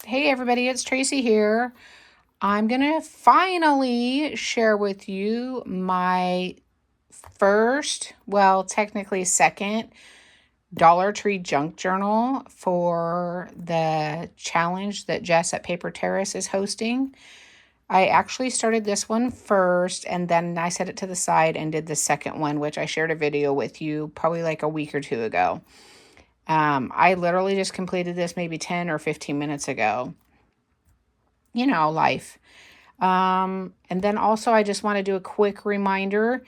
Hey everybody, it's Tracy here. I'm going to finally share with you my first, well, technically second Dollar Tree junk journal for the challenge that Jess at Paper Terrace is hosting. I actually started this one first and then I set it to the side and did the second one, which I shared a video with you probably like a week or two ago. I literally just completed this maybe 10 or 15 minutes ago. You know, life. And then also I just want to do a quick reminder.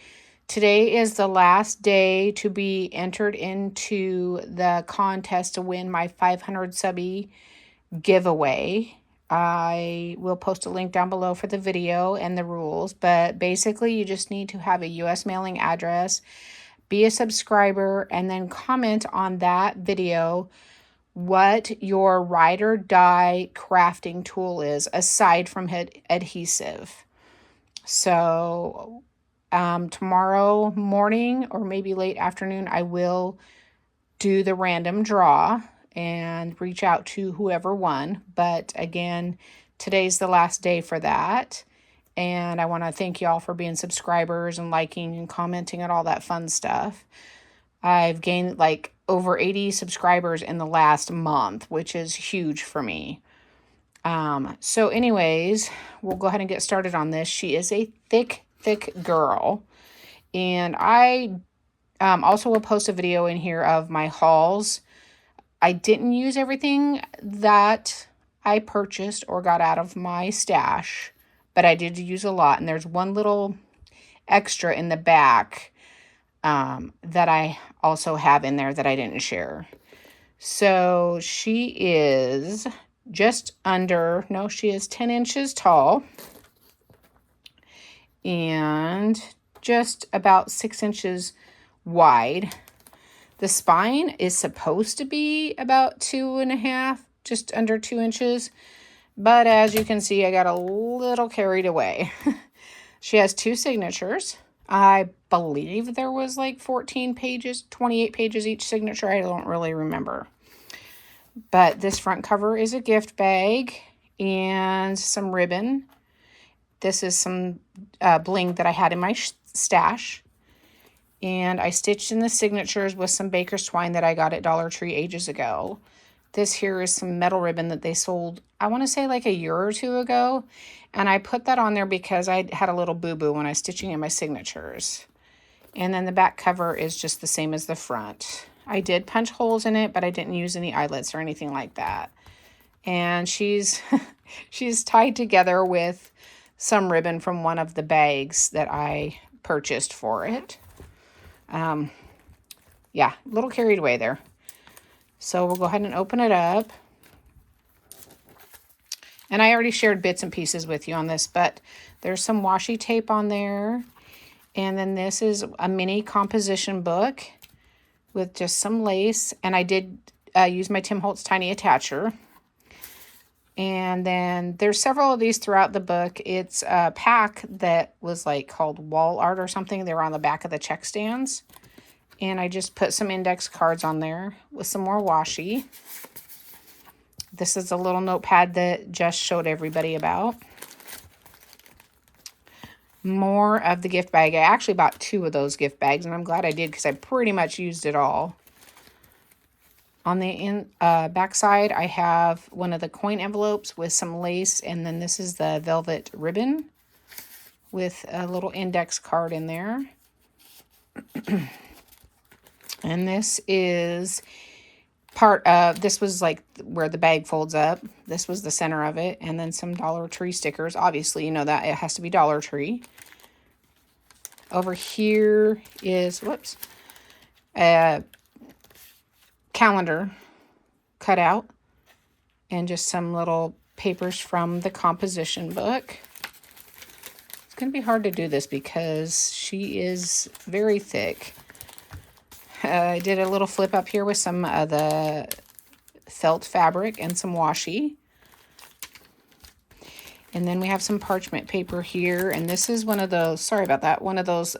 Today is the last day to be entered into the contest to win my 500 subby giveaway. I will post a link down below for the video and the rules, but basically you just need to have a US mailing address, be a subscriber, and then comment on that video what your ride or die crafting tool is aside from adhesive. So tomorrow morning or maybe late afternoon, I will do the random draw and reach out to whoever won. But again, today's the last day for that. And I want to thank y'all for being subscribers and liking and commenting and all that fun stuff. I've gained like over 80 subscribers in the last month, which is huge for me. So anyways, we'll go ahead and get started on this. She is a thick girl. And I also will post a video in here of my hauls. I didn't use everything that I purchased or got out of my stash, but I did use a lot. And there's one little extra in the back that I also have in there that I didn't share. So she is just under, no, she is 10 inches tall and just about 6 inches wide. The spine is supposed to be about 2.5, just under 2 inches. But as you can see, I got a little carried away. She has 2 signatures. I believe there was like 14 pages, 28 pages each signature. I don't really remember. But this front cover is a gift bag and some ribbon. This is some bling that I had in my stash. And I stitched in the signatures with some baker's twine that I got at Dollar Tree ages ago. This here is some metal ribbon that they sold, I want to say like a year or two ago. And I put that on there because I had a little boo-boo when I was stitching in my signatures. And then the back cover is just the same as the front. I did punch holes in it, but I didn't use any eyelets or anything like that. And she's tied together with some ribbon from one of the bags that I purchased for it. Yeah, a little carried away there. So we'll go ahead and open it up. And I already shared bits and pieces with you on this, but there's some washi tape on there. And then this is a mini composition book with just some lace. And I did use my Tim Holtz Tiny Attacher. And then there's several of these throughout the book. It's a pack that was like called wall art or something. They were on the back of the check stands. And I just put some index cards on there with some more washi. This is a little notepad that Jess showed everybody about. More of the gift bag. I actually bought 2 of those gift bags, and I'm glad I did because I pretty much used it all. On the back side, I have one of the coin envelopes with some lace, and then this is the velvet ribbon with a little index card in there. And this is part of, this was like where the bag folds up. This was the center of it. And then some Dollar Tree stickers. Obviously, you know that it has to be Dollar Tree. Over here is, whoops, a calendar cut out. And just some little papers from the composition book. It's going to be hard to do this because she is very thick. I did a little flip up here with some of the felt fabric and some washi. And then we have some parchment paper here. And this is one of those, sorry about that, one of those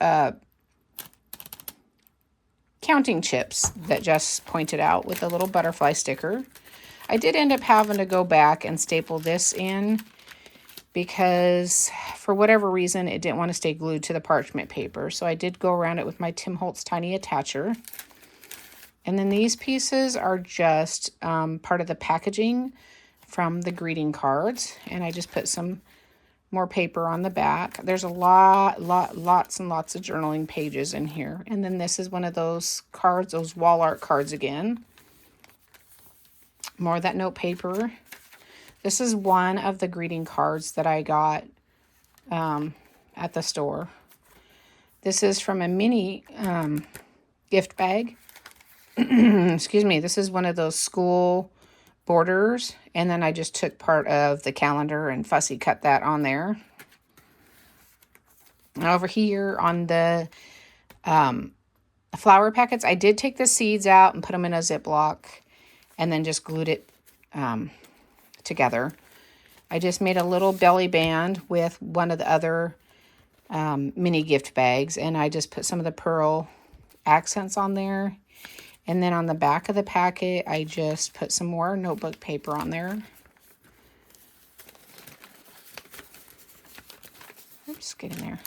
counting chips that Jess pointed out with a little butterfly sticker. I did end up having to go back and staple this in because for whatever reason, it didn't want to stay glued to the parchment paper. So I did go around it with my Tim Holtz Tiny Attacher. And then these pieces are just part of the packaging from the greeting cards. And I just put some more paper on the back. There's a lots and lots of journaling pages in here. And then this is one of those cards, those wall art cards again. More of that note paper. This is one of the greeting cards that I got at the store. This is from a mini gift bag. Excuse me. This is one of those school borders. And then I just took part of the calendar and fussy cut that on there. And over here on the flower packets, I did take the seeds out and put them in a Ziploc and then just glued it together. I just made a little belly band with one of the other mini gift bags, and I just put some of the pearl accents on there. And then on the back of the packet, I just put some more notebook paper on there. Oops, get in there.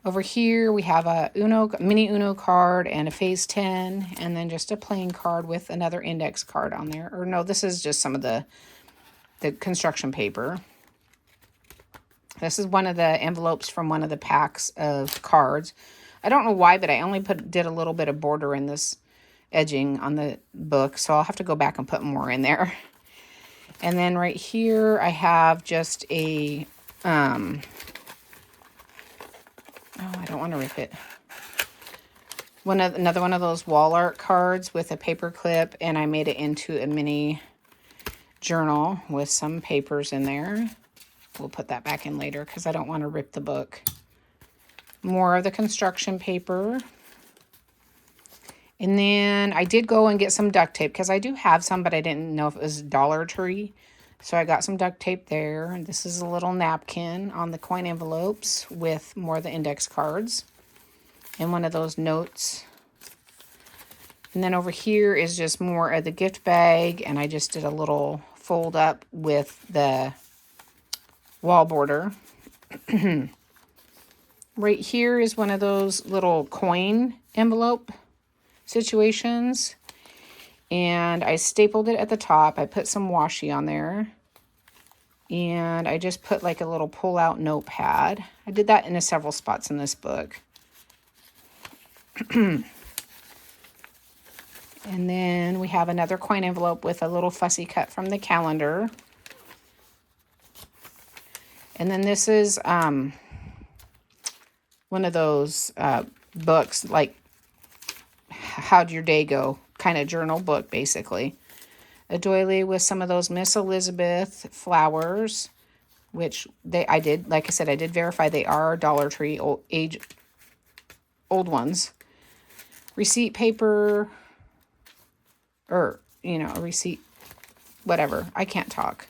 Over here, we have a mini Uno card and a phase 10, and then just a plain card with another index card on there. Or no, this is just some of the construction paper. This is one of the envelopes from one of the packs of cards. I don't know why, but I only did a little bit of border in this edging on the book, so I'll have to go back and put more in there. And then right here, I have just a oh, I don't want to rip it. Another one of those wall art cards with a paper clip, and I made it into a mini journal with some papers in there. We'll put that back in later because I don't want to rip the book. More of the construction paper. And then I did go and get some duct tape because I do have some, but I didn't know if it was Dollar Tree. So I got some duct tape there. And this is a little napkin on the coin envelopes with more of the index cards. And one of those notes. And then over here is just more of the gift bag. And I just did a little fold up with the wall border. Right here is one of those little coin envelope situations. And I stapled it at the top. I put some washi on there. And I just put like a little pull-out notepad. I did that in several spots in this book. And then we have another coin envelope with a little fussy cut from the calendar. And then this is one of those books, like How'd Your Day Go kind of journal book, basically. A doily with some of those Miss Elizabeth flowers, which I did, like I said, I did verify they are Dollar Tree old ones. Receipt paper, or, you know, a receipt, whatever. I can't talk.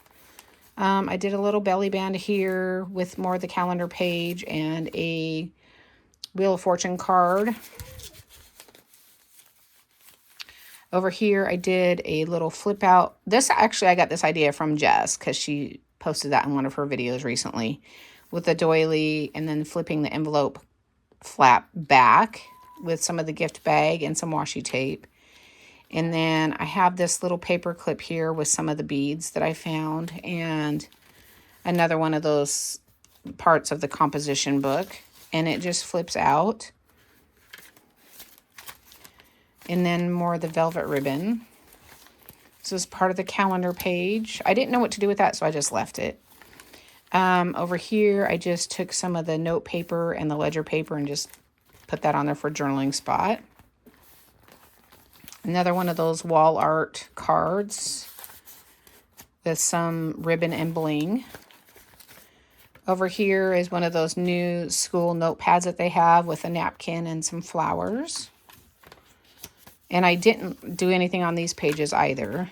I did a little belly band here with more of the calendar page and a Wheel of Fortune card. Over here, I did a little flip out. This, actually, I got this idea from Jess because she posted that in one of her videos recently with a doily and then flipping the envelope flap back with some of the gift bag and some washi tape. And then I have this little paper clip here with some of the beads that I found and another one of those parts of the composition book. And it just flips out. And then more of the velvet ribbon. This is part of the calendar page. I didn't know what to do with that, so I just left it. Over here, I just took some of the note paper and the ledger paper and just put that on there for journaling spot. Another one of those wall art cards with some ribbon and bling. Over here is one of those new school notepads that they have with a napkin and some flowers. And I didn't do anything on these pages either.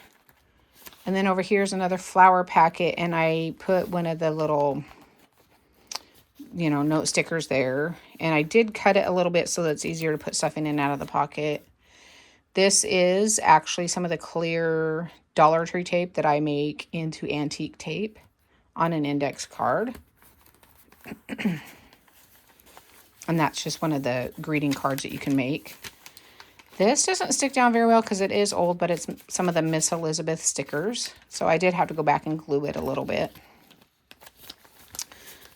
And then over here is another flower packet, and I put one of the little, you know, note stickers there. And I did cut it a little bit so that it's easier to put stuff in and out of the pocket. This is actually some of the clear Dollar Tree tape that I make into antique tape on an index card. And that's just one of the greeting cards that you can make. This doesn't stick down very well because it is old, but it's some of the Miss Elizabeth stickers. So I did have to go back and glue it a little bit.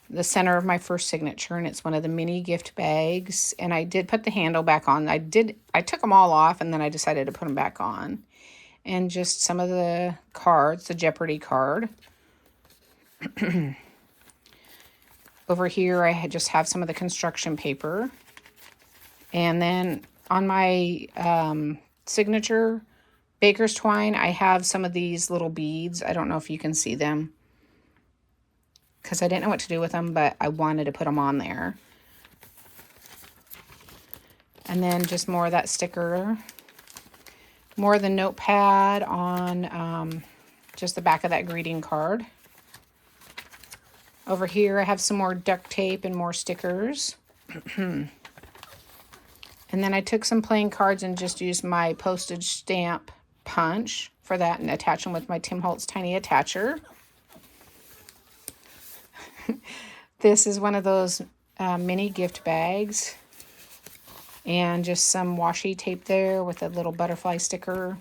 The center of my first signature, and it's one of the mini gift bags. And I did put the handle back on. I took them all off, and then I decided to put them back on. And just some of the cards, the Jeopardy card. Over here, I just have some of the construction paper. And then on my signature baker's twine, I have some of these little beads. I don't know if you can see them, because I didn't know what to do with them, but I wanted to put them on there. And then just more of that sticker. More of the notepad on just the back of that greeting card. Over here, I have some more duct tape and more stickers. And then I took some plain cards and just used my postage stamp punch for that and attach them with my Tim Holtz Tiny Attacher. This is one of those mini gift bags. And just some washi tape there with a little butterfly sticker.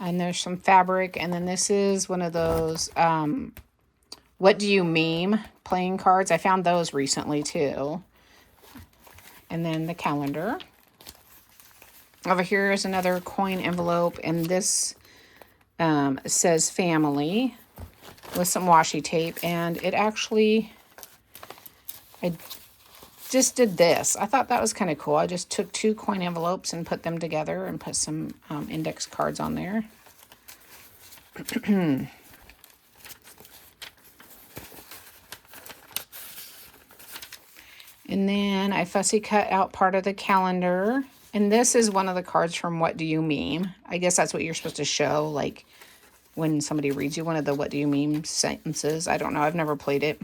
And there's some fabric. And then this is one of those what do you meme playing cards. I found those recently too. And then the calendar. Over here is another coin envelope, and this says family with some washi tape, and it actually, I just did this. I thought that was kind of cool. I just took 2 coin envelopes and put them together and put some index cards on there. And then I fussy cut out part of the calendar. And this is one of the cards from What Do You Meme? I guess that's what you're supposed to show, like when somebody reads you one of the What Do You Meme sentences. I don't know. I've never played it.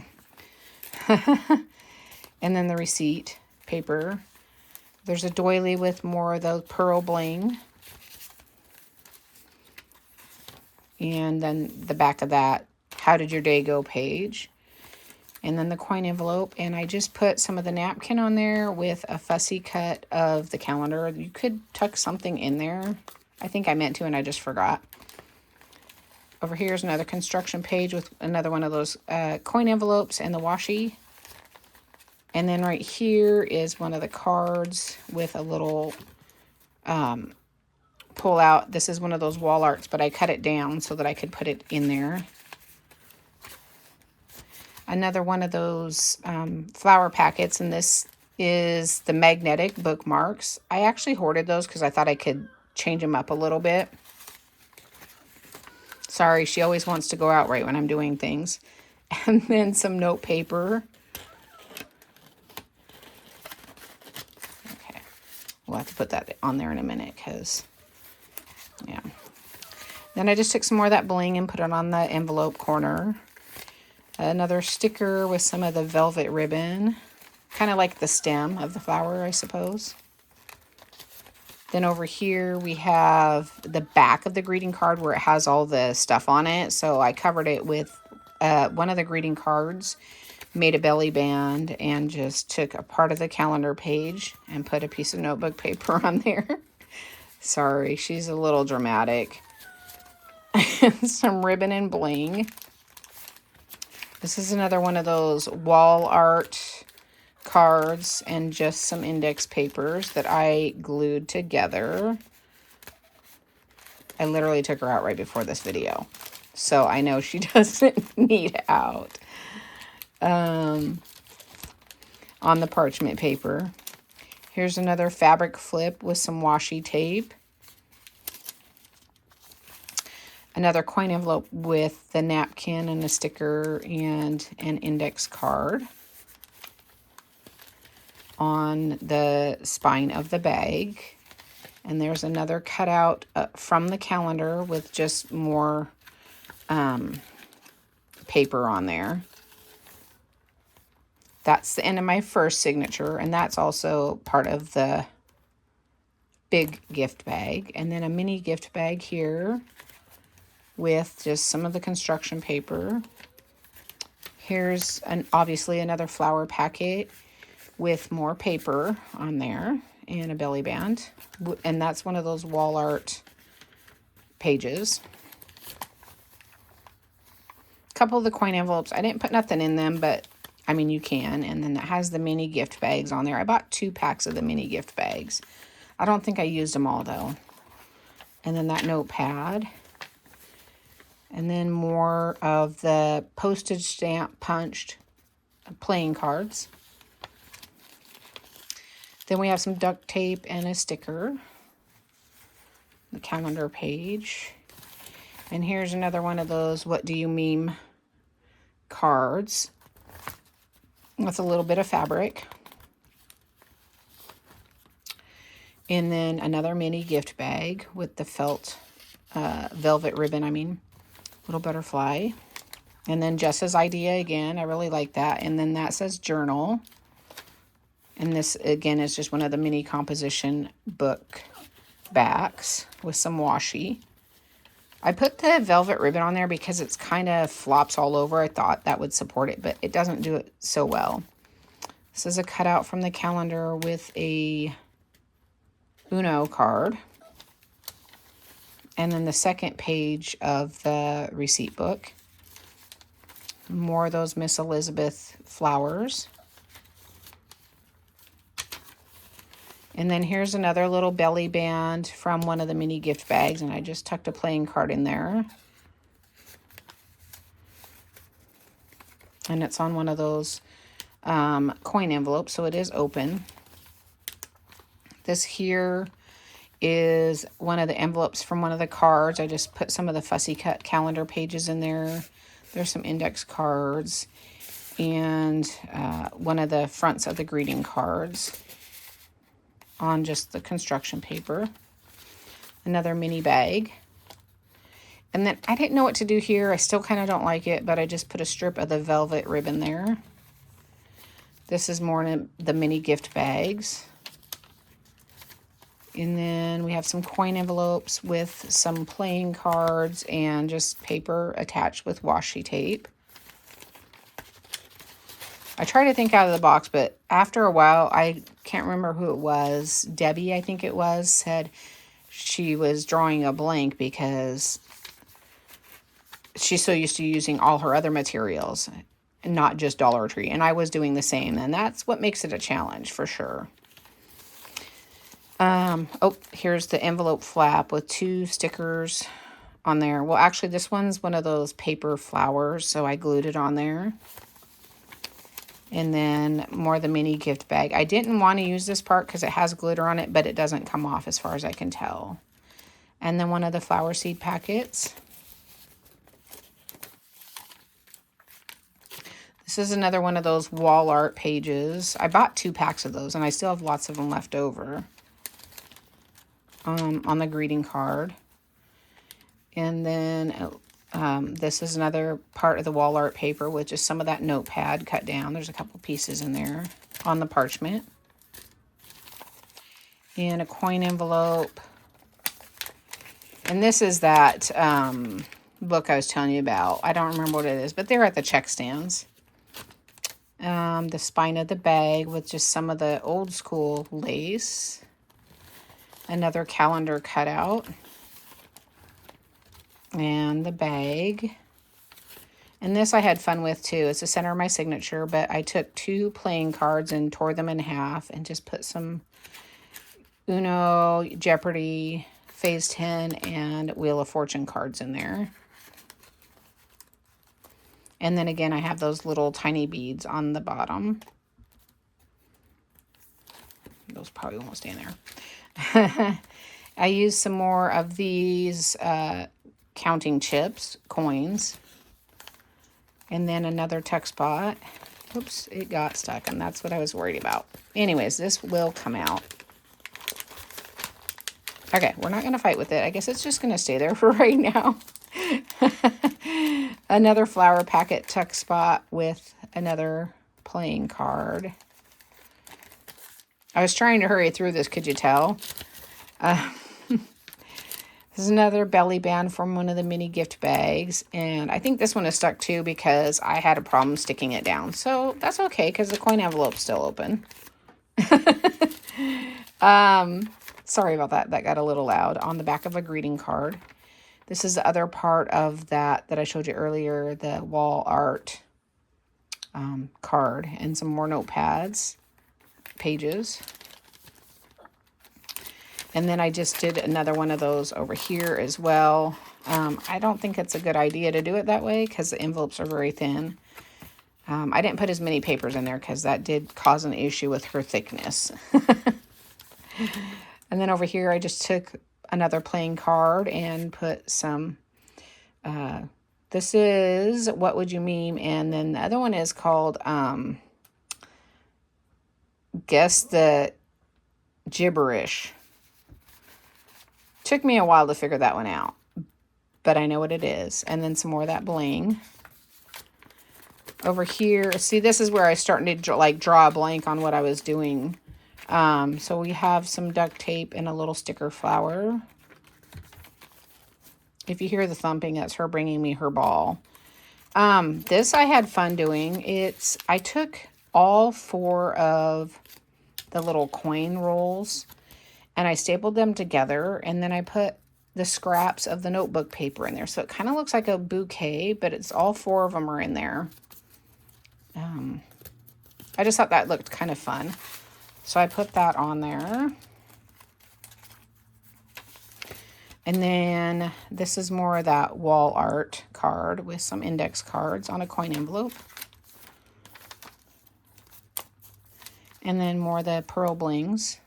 And then the receipt paper. There's a doily with more of the pearl bling. And then the back of that, how did your day go page. And then the coin envelope, and I just put some of the napkin on there with a fussy cut of the calendar. You could tuck something in there. I think I meant to, and I just forgot. Over here is another construction page with another one of those coin envelopes and the washi. And then right here is one of the cards with a little pull out. This is one of those wall arts, but I cut it down so that I could put it in there. Another one of those flower packets, and this is the magnetic bookmarks. I actually hoarded those because I thought I could change them up a little bit. Sorry, she always wants to go out right when I'm doing things. And then some note paper. Okay, we'll have to put that on there in a minute because, yeah. Then I just took some more of that bling and put it on the envelope corner. Another sticker with some of the velvet ribbon, kind of like the stem of the flower, I suppose. Then over here we have the back of the greeting card where it has all the stuff on it. So I covered it with one of the greeting cards, made a belly band, and just took a part of the calendar page and put a piece of notebook paper on there. Sorry, she's a little dramatic. Some ribbon and bling. This is another one of those wall art cards and just some index papers that I glued together. I literally took her out right before this video, so I know she doesn't need out. On the parchment paper. Here's another fabric flip with some washi tape. Another coin envelope with the napkin and a sticker and an index card on the spine of the bag. And there's another cutout from the calendar with just more paper on there. That's the end of my first signature, and that's also part of the big gift bag. And then a mini gift bag here with just some of the construction paper. Here's obviously another flower packet with more paper on there and a belly band. And that's one of those wall art pages. A couple of the coin envelopes. I didn't put nothing in them, but I mean, you can. And then it has the mini gift bags on there. I bought 2 packs of the mini gift bags. I don't think I used them all, though. And then that notepad. And then more of the postage stamp punched playing cards. Then we have some duct tape and a sticker. The calendar page. And here's another one of those what do you meme cards with a little bit of fabric. And then another mini gift bag with the felt velvet ribbon, little butterfly. And then Jess's idea again. I really like that. And then that says journal. And this again is just one of the mini composition book backs with some washi. I put the velvet ribbon on there because it's kind of flops all over. I thought that would support it, but it doesn't do it so well. This is a cutout from the calendar with a Uno card. And then the second page of the receipt book. More of those Miss Elizabeth flowers. And then here's another little belly band from one of the mini gift bags. And I just tucked a playing card in there. And it's on one of those coin envelopes, so it is open. This here is one of the envelopes from one of the cards. I just put some of the fussy cut calendar pages in there. There's some index cards and one of the fronts of the greeting cards on just the construction paper. Another mini bag. And then I didn't know what to do here. I still kind of don't like it, but I just put a strip of the velvet ribbon there. This is more in the mini gift bags. And then we have some coin envelopes with some playing cards and just paper attached with washi tape. I try to think out of the box, but after a while, I can't remember who it was. Debbie, I think it was, said she was drawing a blank because she's so used to using all her other materials, and not just Dollar Tree. And I was doing the same, and that's what makes it a challenge for sure. Oh, here's the envelope flap with 2 stickers on there. Well, actually, this one's one of those paper flowers, so I glued it on there. And then more of the mini gift bag. I didn't want to use this part because it has glitter on it, but it doesn't come off as far as I can tell. And then one of the flower seed packets. This is another one of those wall art pages. I bought 2 packs of those, and I still have lots of them left over. On the greeting card. And then this is another part of the wall art paper with just some of that notepad cut down. There's a couple pieces in there on the parchment. And a coin envelope. And this is that book I was telling you about. I don't remember what it is, but they're at the check stands. The spine of the bag with just some of the old school lace. Another calendar cutout. And the bag. And this I had fun with too. It's the center of my signature, but I took 2 playing cards and tore them in half and just put some Uno, Jeopardy, Phase 10, and Wheel of Fortune cards in there. And then again, I have those little tiny beads on the bottom. Those probably won't stay in there. I used some more of these counting chips, coins. And then another tuck spot. Oops, it got stuck, and that's what I was worried about. Anyways, this will come out. Okay, we're not going to fight with it. I guess it's just going to stay there for right now. Another flower packet tuck spot with another playing card. I was trying to hurry through this, could you tell? This is another belly band from one of the mini gift bags. And I think this one is stuck too because I had a problem sticking it down. So that's okay because the coin envelope's still open. Sorry about that. That got a little loud. On the back of a greeting card. This is the other part of that I showed you earlier, the wall art card, and some more notepads, pages. And then I just did another one of those over here as well. I don't think it's a good idea to do it that way because the envelopes are very thin. I didn't put as many papers in there because that did cause an issue with her thickness. And then over here, I just took another plain card and put some, this is What Would You Meme? And then the other one is called, Guess the Gibberish. Took me a while to figure that one out, but I know what it is. And then some more of that bling. Over here, see, this is where I started to like draw a blank on what I was doing. So we have some duct tape and a little sticker flower. If you hear the thumping, that's her bringing me her ball. This I had fun doing. I took all 4 of the little coin rolls and I stapled them together, and then I put the scraps of the notebook paper in there. So it kind of looks like a bouquet, but it's all 4 of them are in there. I just thought that looked kind of fun. So I put that on there. And then this is more of that wall art card with some index cards on a coin envelope. And then more of the pearl blings.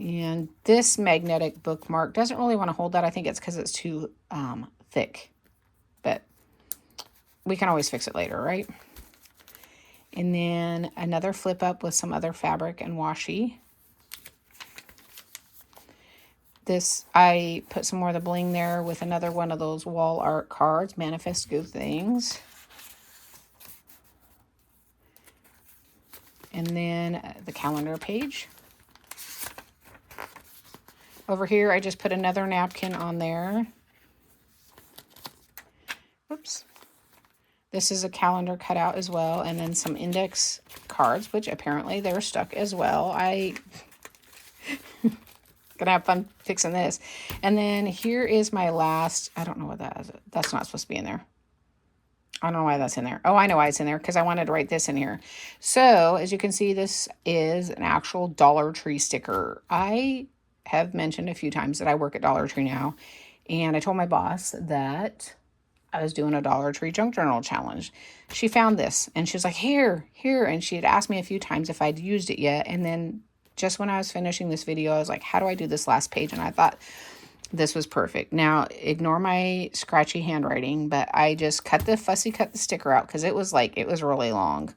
And this magnetic bookmark doesn't really want to hold that. I think it's because it's too thick. But we can always fix it later, right? And then another flip up with some other fabric and washi. This, I put some more of the bling there with another one of those wall art cards, Manifest Good Things. And then the calendar page. Over here, I just put another napkin on there. Oops. This is a calendar cutout as well, and then some index cards, which apparently they're stuck as well. I gonna have fun fixing this. And then here is my last, I don't know what that is. That's not supposed to be in there. I don't know why that's in there. Oh, I know why it's in there, because I wanted to write this in here. So, as you can see, this is an actual Dollar Tree sticker. I have mentioned a few times that I work at Dollar Tree now, and I told my boss that I was doing a Dollar Tree junk journal challenge. She found this, and she was like, here, and she had asked me a few times if I'd used it yet, and then just when I was finishing this video, I was like, how do I do this last page? And I thought this was perfect. Now, ignore my scratchy handwriting, but I just fussy cut the sticker out because it was really long.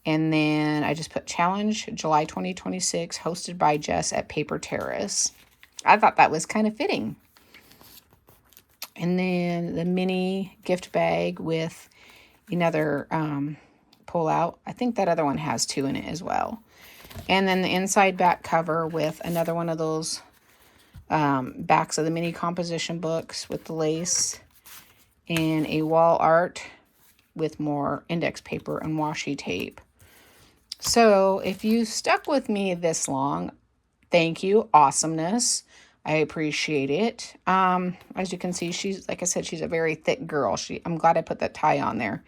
And then I just put Challenge July 2026, hosted by Jess at Paper Terrace. I thought that was kind of fitting. And then the mini gift bag with another pull out. I think that other one has 2 in it as well. And then the inside back cover with another one of those backs of the mini composition books with the lace, and a wall art with more index paper and washi tape. So if you stuck with me this long, thank you. Awesomeness. I appreciate it. As you can see, she's, like I said, she's a very thick girl. I'm glad I put that tie on there.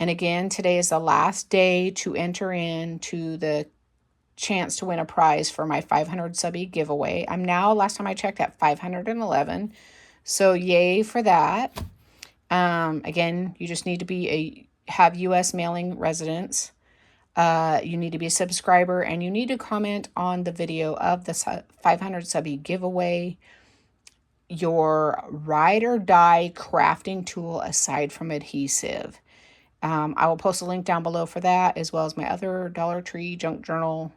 And again, today is the last day to enter into the chance to win a prize for my 500 subby giveaway. I'm now, last time I checked, at 511. So yay for that. Again, you just need to have U.S. mailing residence. You need to be a subscriber, and you need to comment on the video of the 500 subby giveaway, your ride or die crafting tool aside from adhesive. I will post a link down below for that, as well as my other Dollar Tree junk journal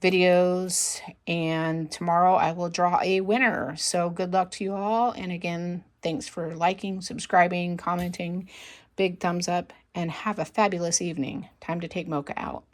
videos. And tomorrow I will draw a winner. So good luck to you all. And again, thanks for liking, subscribing, commenting. Big thumbs up, and have a fabulous evening. Time to take Mocha out.